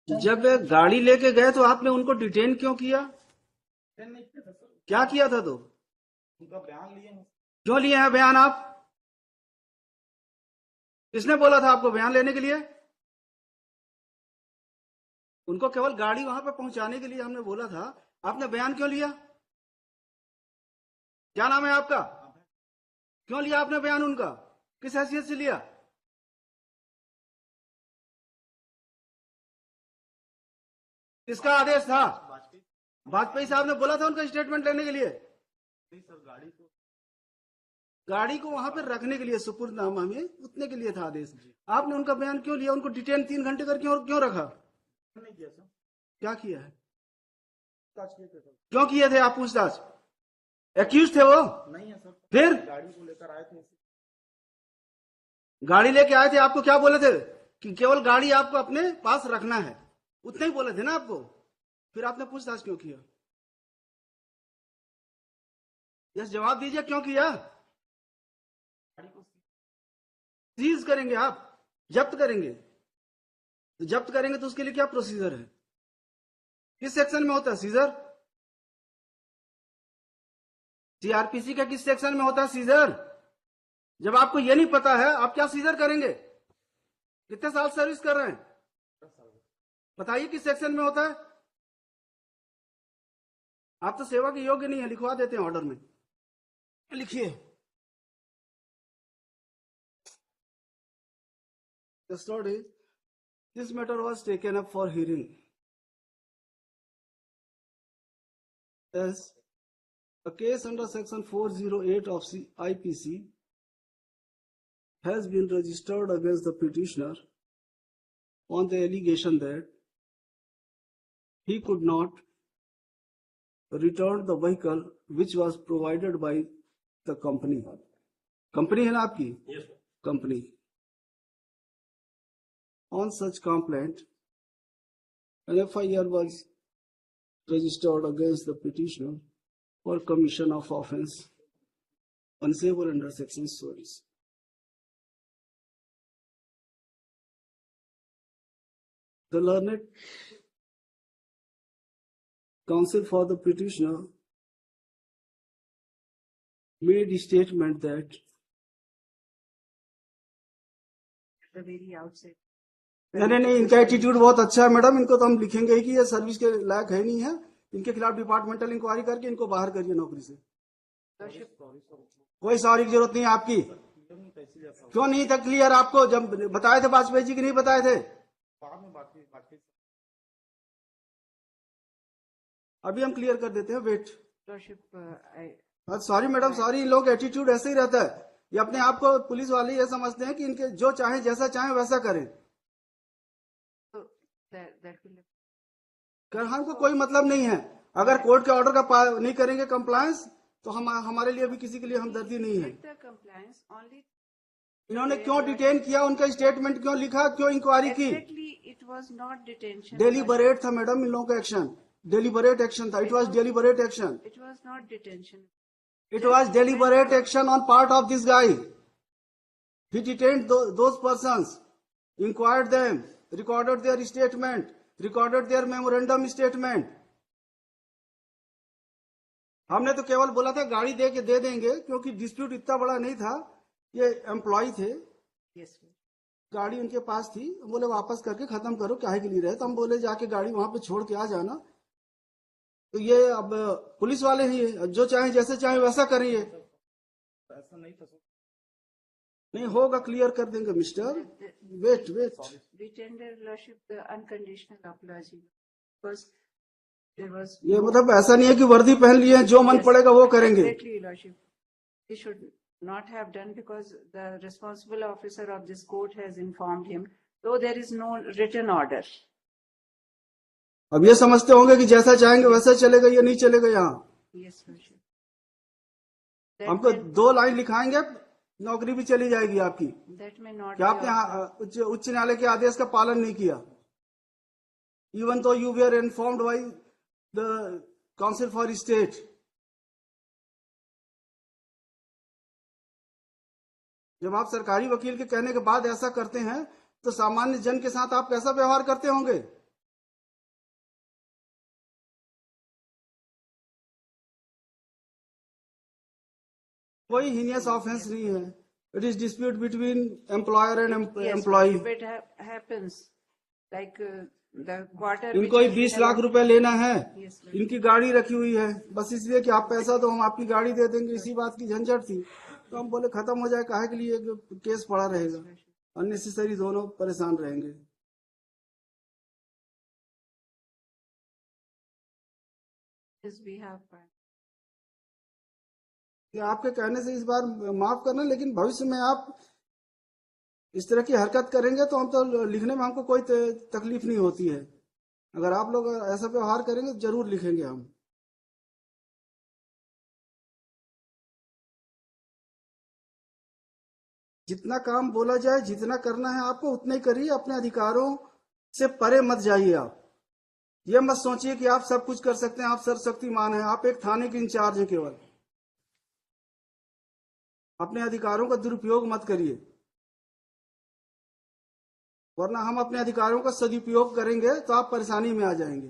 जब गाड़ी लेके गए तो आपने उनको डिटेन क्यों किया? क्या किया था? तो उनका बयान लिए हैं। क्यों लिए हैं बयान आप? किसने बोला था आपको बयान लेने के लिए? उनको केवल गाड़ी वहां पे पहुंचाने के लिए हमने बोला था। आपने बयान क्यों लिया? क्या नाम है आपका? क्यों लिया आपने बयान उनका? किस हैसियत से लिया? किसका आदेश था? वाजपेयी साहब ने बोला था उनका स्टेटमेंट लेने के लिए। गाड़ी को वहां पर रखने के लिए सुपुर्दनामा में उतने के लिए था आदेश। आपने उनका बयान क्यों लिया? उनको डिटेन 3 घंटे कर क्यों रखा? नहीं किया सर। क्या किया है? पूछताछ किए थे सर। क्यों किए थे आप पूछताछ? एक्यूज थे वो? नहीं है सर। फिर गाड़ी को लेकर आए थे। गाड़ी लेके आए थे, आपको क्या बोले थे? कि केवल गाड़ी आपको अपने पास रखना है, उतने ही बोले थे ना आपको। फिर आपने पूछताछ क्यों किया? यस, जवाब दीजिए, क्यों किया? सीज करेंगे आप, जब्त करेंगे। तो जब्त करेंगे तो उसके लिए क्या प्रोसीजर है? किस सेक्शन में होता है सीजर? सीआरपीसी का किस सेक्शन में होता है सीजर? जब आपको ये नहीं पता है, आप क्या सीजर करेंगे? कितने साल सर्विस कर रहे हैं? बताइए किस सेक्शन में होता है? आप तो सेवा के योग्य नहीं है, लिखवा देते हैं ऑर्डर में। लिखिए, custody. This matter was taken up for hearing as a case under section 408 of IPC has been registered against the petitioner on the allegation that he could not return the vehicle which was provided by the company. Company है ना आपकी? yes, company. On such complaint, an FIR was registered against the petitioner for commission of offence punishable under section 4. The learned counsel for the petitioner made a statement that the very outset. नहीं, इनका attitude बहुत अच्छा है madam. इनको तो हम लिखेंगे ही कि ये सर्विस के लायक है नहीं है। इनके खिलाफ डिपार्टमेंटल इंक्वायरी करके इनको बाहर करिए नौकरी से। कोई सॉरी की जरूरत नहीं है आपकी। क्यों नहीं था क्लियर? आपको जब बताए थे वाजपेयी जी की नहीं बताए थे? अभी हम क्लियर कर देते हैं, वेट। Sorry madam, sorry. इन लोग एटीट्यूड ऐसे ही रहता है। ये अपने आप को पुलिस वाले ये समझते हैं कि इनके जो चाहे जैसा चाहे वैसा करें। हमको कोई मतलब नहीं है। अगर कोर्ट के ऑर्डर का नहीं करेंगे कंप्लायंस, तो हमारे लिए भी किसी के लिए हमदर्दी नहीं है। इन्होंने क्यों डिटेन किया? उनका स्टेटमेंट क्यों लिखा? क्यों इंक्वायरी की? It was not detention. Deliberate था मैडम इन लोगों का एक्शन। डेलिबरेट एक्शन था। It was deliberate action. It was not detention. It was deliberate action on part of this guy. He detained those persons, inquired them, recorded their statement, recorded their memorandum statement. हमने तो केवल बोला था गाड़ी दे देंगे, क्योंकि dispute इतना बड़ा नहीं था। ये एम्प्लॉय थे, yes, गाड़ी उनके पास थी। बोले वापस करके खत्म करो, काहे के लिए रहे? तो हम बोले जाके गाड़ी वहां पे छोड़ के आ जाना। तो ये अब पुलिस वाले ही जो चाहे जैसे चाहे वैसा करिए। ऐसा नहीं था। नहीं होगा, क्लियर कर देंगे mister. Wait wait. We tender lordship the unconditional apology because there was ये मतलब ऐसा नहीं है कि वर्दी पहन लिए हैं, जो मन पड़ेगा वो करेंगे। Exactly, lordship. He should not have done because the responsible officer of this court has informed him, though there is no written order. अब ये समझते होंगे कि जैसा चाहेंगे वैसा चलेगा, ये नहीं चलेगा यहाँ। Yes, lordship. हमको 2 लाइन लिखाएंगे, नौकरी भी चली जाएगी आपकी। That may not क्या आपने उच्च न्यायालय के आदेश का पालन नहीं किया? इवन तो you were informed by the council for state. जब आप सरकारी वकील के कहने के बाद ऐसा करते हैं तो सामान्य जन के साथ आप कैसा व्यवहार करते होंगे? कोई हीनियस ऑफेंस नहीं है. It is dispute between employer and Yes, employee. if it happens, like the quarter. इनको which he has 20 been lakh रुपए लेना है. Yes, ma'am. इनकी गाड़ी रखी हुई है, बस इसलिए कि आप पैसा दो हम आपकी गाड़ी दे देंगे, इसी बात की झंझट थी. तो हम बोले खत्म हो जाए, काहे के लिए केस पड़ा रहेगा, अननेसेसरी दोनों परेशान रहेंगे. Yes, we have. कि आपके कहने से इस बार माफ करना, लेकिन भविष्य में आप इस तरह की हरकत करेंगे तो हम तो लिखने में हमको कोई तकलीफ नहीं होती है. अगर आप लोग ऐसा व्यवहार करेंगे तो जरूर लिखेंगे हम. जितना काम बोला जाए, जितना करना है आपको उतना ही करिए. अपने अधिकारों से परे मत जाइए. आप ये मत सोचिए कि आप सब कुछ कर सकते हैं, आप सर्वशक्तिमान हैं. आप एक थाने के इंचार्ज हैं केवल. अपने अधिकारों का दुरुपयोग मत करिए, वरना हम अपने अधिकारों का सदुपयोग करेंगे तो आप परेशानी में आ जाएंगे.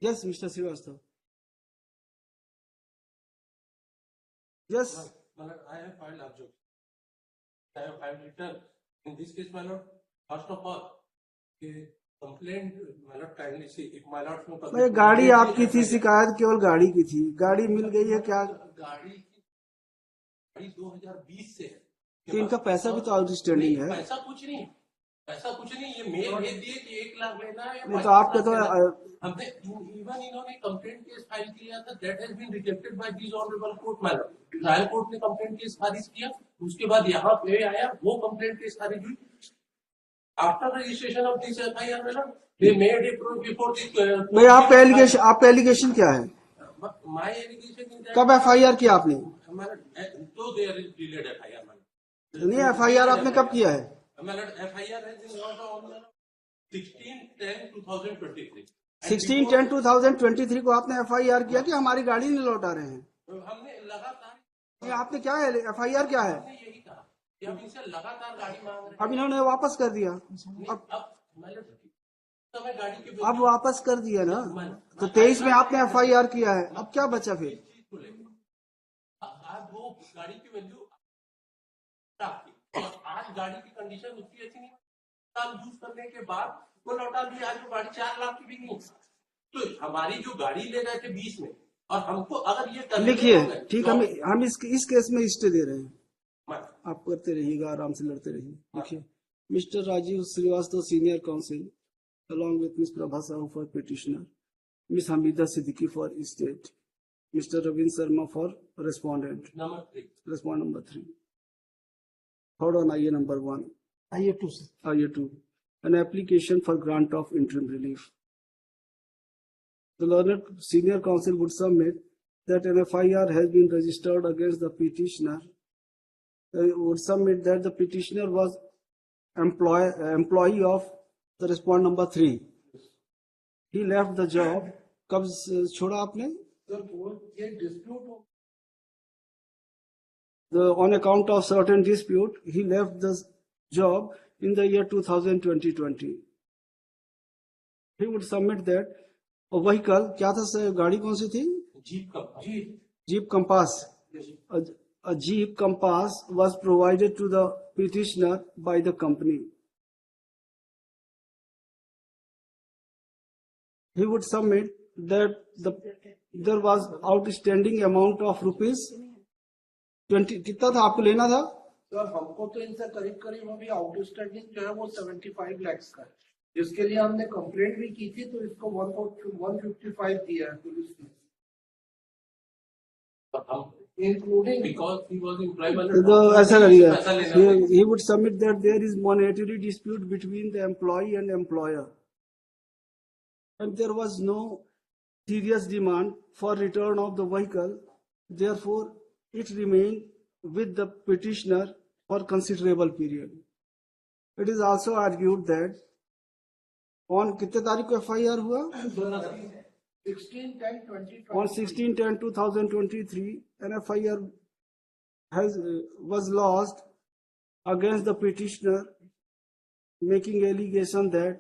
Yes mister Srivastava. Yes. My lord, I have filed objection. I have filed return. In this case, my lord, first of all, a complaint, my lord, kindly see, if my lord from भाई गाड़ी आपकी थी, शिकायत केवल गाड़ी की थी. गाड़ी मिल गई है क्या? गाड़ी 2020 से है. तो इनका पैसा भी तो आउटस्टैंडिंग है. पैसा कुछ नहीं, पैसा कुछ नहीं. ये मेल भेज दिए कि 1 लाख लेना है. नहीं तो आपके तो हमने इवन इन्होंने कंप्लेंट केस फाइल किया था. That has been rejected by this honourable court. my lord, trial court ने कंप्लेंट केस खारिज किया. उसके बाद यहाँ पे आया, वो कंप्लेंट केस खारिज हुई. After registration of this FIR, my lord, they made a proof before the भाई आपका एलिगेशन क्या है? my allegation is that कब एफआईआर किया आपने? my lord, तो there is delayed FIR, my lord. नहीं, एफआईआर आपने कब किया है? My lord, FIR has been launched on 16/10/2023. 16/10/2023 को आपने एफआईआर किया कि हमारी गाड़ी नहीं लौटा रहे हैं. हमने लगातार, ये आपने क्या है, एफआईआर क्या है? हमने यही कहा कि हम इनसे लगातार गाड़ी मांग रहे हैं. अब इन्होंने वापस कर दिया. अब my lord, समय गाड़ी के अब वापस कर दिया ना, तो 23 में आपने एफआईआर किया है. अब क्या बचा फिर? चीज को लेकर आज वो गाड़ी की वैल्यू आज गाड़ी की कंडीशन उसकी अच्छी नहीं. साल यूज करने के बाद वो लौटा दिया. आज वो गाड़ी 4 लाख की भी नहीं. तो हमारी जो गाड़ी ले रहे थे 20 में, और हमको अगर ये करने लिखिए, होंगे, ठीक, तो हम इस केस में स्टे दे रहे हैं. मैं- आप करते रहिएगा, आराम से लड़ते रहिए. लिखिए, mister Rajiv Srivastava senior counsel along with Ms. Prabha Sahu for petitioner, Ms. Hamida Siddiqui for state, Mr. Ravin Sharma for respondent. Number 3. Respond number 3. Hold on, IA number 1. आइए टू से. IA 2. An application for grant of interim relief. The learned senior counsel would submit that an FIR has been registered against the petitioner. Would submit that the petitioner was employee of the respond number 3. He left the job. कब छोड़ा आपने? Sir वो ये dispute हो, On account of certain dispute, he left the job in the year 2020. He would submit that a vehicle, क्या था, गाड़ी कौन सी थी? Jeep Compass. A Jeep Compass was provided to the petitioner by the company. He would submit that there was outstanding amount of rupees 20. कितना था आपको लेना था? सर हमको तो इनसे करीब करीब अभी आउटस्टैंडिंग जो है वो 75 लाख का है, जिसके लिए हमने कंप्लेंट भी की थी. तो इसको 155 दिया है पुलिस ने, including because he was employed. तो ऐसा करिए, पैसा लेना है. he would submit that there is monetary dispute between the employee and employer, and there was no serious demand for return of the vehicle. Therefore, it remained with the petitioner for considerable period. It is also argued that on कितने तारीख को FIR हुआ? 16/10/2023. On 16/10/2023, an FIR was lodged against the petitioner, making allegation that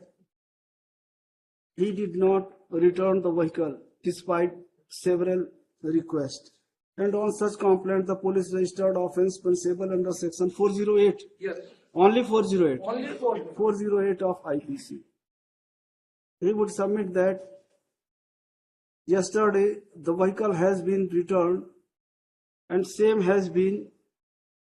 he did not return the vehicle despite several requests. And on such complaint, the police registered offence punishable under section 408. Yes, Only 408. only for 408 of IPC. He would submit that yesterday the vehicle has been returned and same has been,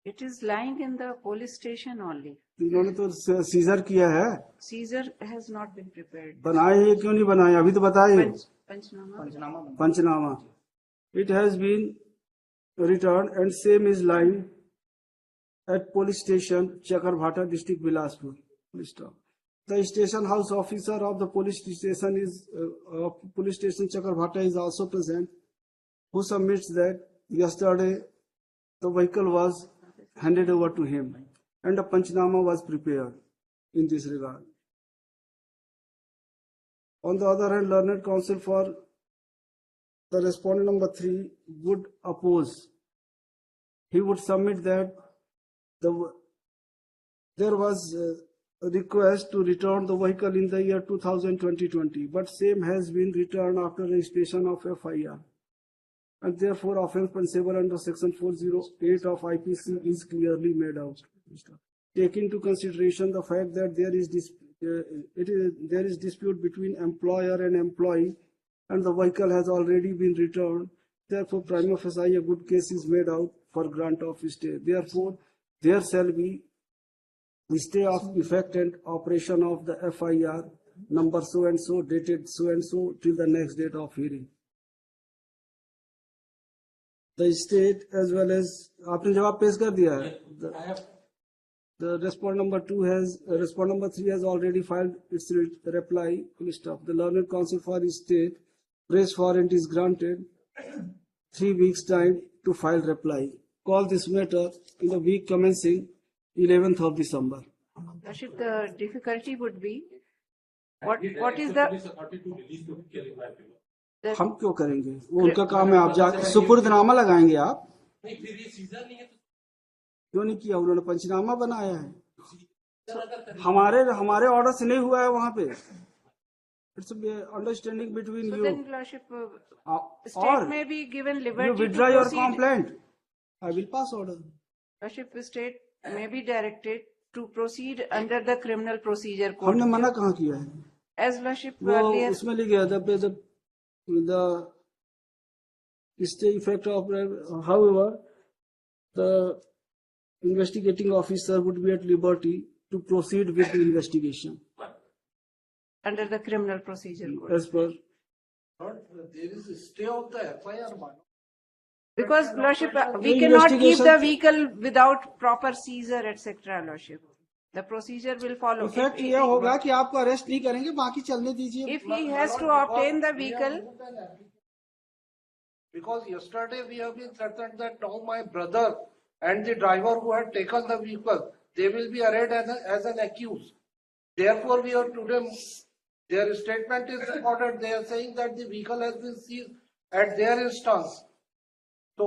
It is lying in the police station only. इन्होंने तो scissor किया है, Seizure has not been prepared. बनाए हैं क्यों नहीं बनाए, अभी तो बताए Panchnama. Panchnama. It has been returned and same is lying at police station Chakarbhata, district Bilaspur. The station house officer of the police station Chakarbhata is also present, who submits that yesterday the vehicle was handed over to him and a panchnama was prepared in this regard. On the other hand, learned counsel for the respondent number 3 would oppose. He would submit that there was a request to return the vehicle in the year 2020, but same has been returned after registration of FIR. And therefore, offence punishable under section 408 of IPC is clearly made out. Take into consideration the fact that there is dispute between employer and employee, and the vehicle has already been returned. Therefore, prima facie a good case is made out for grant of stay. Therefore, there shall be the stay of effect and operation of the FIR number so and so, dated so and so, till the next date of hearing. The state as well as आपने जवाब पेश कर दिया है. The respondent number 3 has already filed its reply. Full stop. The learned counsel for his state praise warrant is granted 3 weeks time to file reply. Call this matter in the week commencing 11th of December. Worship, the difficulty would be, what is the, हम क्यों करेंगे, वो उनका काम है. आप जाके सुपुर्दनामा लगाएंगे आप, नहीं फिर ये सीजर नहीं है तो क्यों नहीं किया, उन्होंने पंचनामा बनाया है. हमारे ऑर्डर से नहीं हुआ है वहां पे. It's understanding between so you. then Worship, state और may be given you liberty to withdraw your proceed. complaint, I will pass order. Worship, state may be directed to proceed under the criminal procedure code. हमने मना कहाँ किया है, As Worship वो earlier, उसमें लिख गया था the stay effect of, however, the investigating officer would be at liberty to proceed with the investigation under the criminal procedure code. as per. there is a stay of the FIR one. Because Lordship, we The cannot keep investigation- the vehicle without proper seizure, etc. Lordship. The procedure will follow. Effect ये होगा कि आपको arrest नहीं करेंगे, बाकी चलने दीजिए. If he has to obtain the vehicle, Because yesterday we have been threatened that now my brother and the driver who had taken the vehicle, they will be arraigned as an accused. Therefore, we are today, their statement is recorded. They are saying that the vehicle has been seized at their instance. So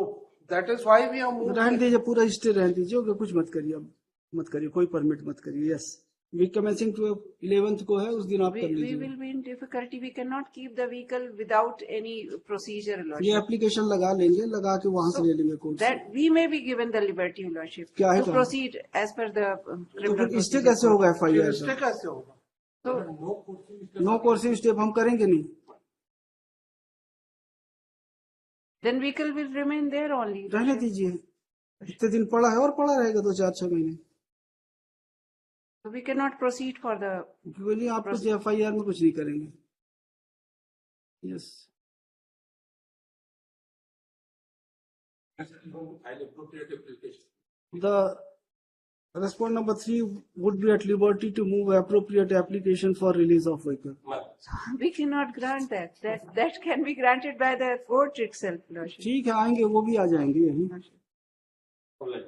that is why we are moving. रहने दीजिए, पूरा stay रहने दीजिए, okay, कुछ मत करिए, अब मत करिए, कोई परमिट मत करिए. Yes, week commencing to 11th को है, उस दिन आप कर we लीजिए. will be in difficulty. We cannot keep the vehicle without any procedure, ये Lordship. एप्लीकेशन लगा लेंगे, लगा के वहां से ले लेंगे कोर्ट से. That we may be given the liberty, Lordship, क्या है to कहाँ? proceed as per the तो criminal फिर स्टे procedure कैसे code. होगा FIR Stay का? कैसे होगा? So नो कोर्सिव स्टेप हम करेंगे नहीं. then vehicle will remain there only. रहने दीजिए, इतने दिन पड़ा है और पड़ा रहेगा 2-4-6 महीने. So we cannot proceed for the. बोलिए आप कुछ FIR में कुछ नहीं करेंगे. Yes, file appropriate application. the respondent number 3 would be at liberty to move appropriate application for release of vehicle. We cannot grant that. That can be granted by the court itself, Lordship. ठीक है, आएंगे, वो भी आ जाएंगे यहीं. Online.